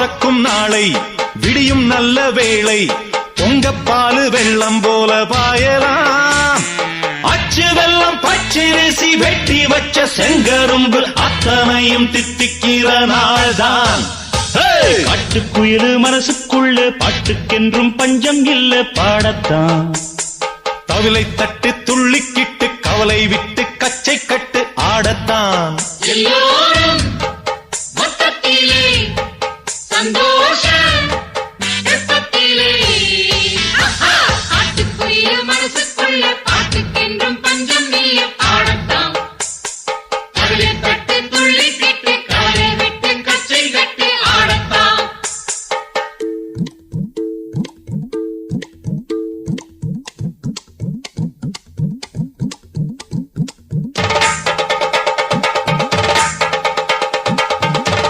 பொறக்கும் நாளை விடியும் நல்ல வேளை பொங்கப்பாலு வெள்ளம் போல பாயலாம். அச்சு வெள்ளம் பச்சரிசி வெட்டி வச்ச செங்கரும்பு அத்தனையும் தித்திக்கிற நாள்தான். காட்டுக்குயிலு மனசுக்குள்ள பாட்டுக்கென்றும் பஞ்சம் இல்ல பாடத்தான். தவிலை தட்டு துள்ளிக்கிட்டு கவலை விட்டு கச்சை கட்டு ஆடத்தான். எல்லோரும் மொத்தத்திலே சந்தோஷ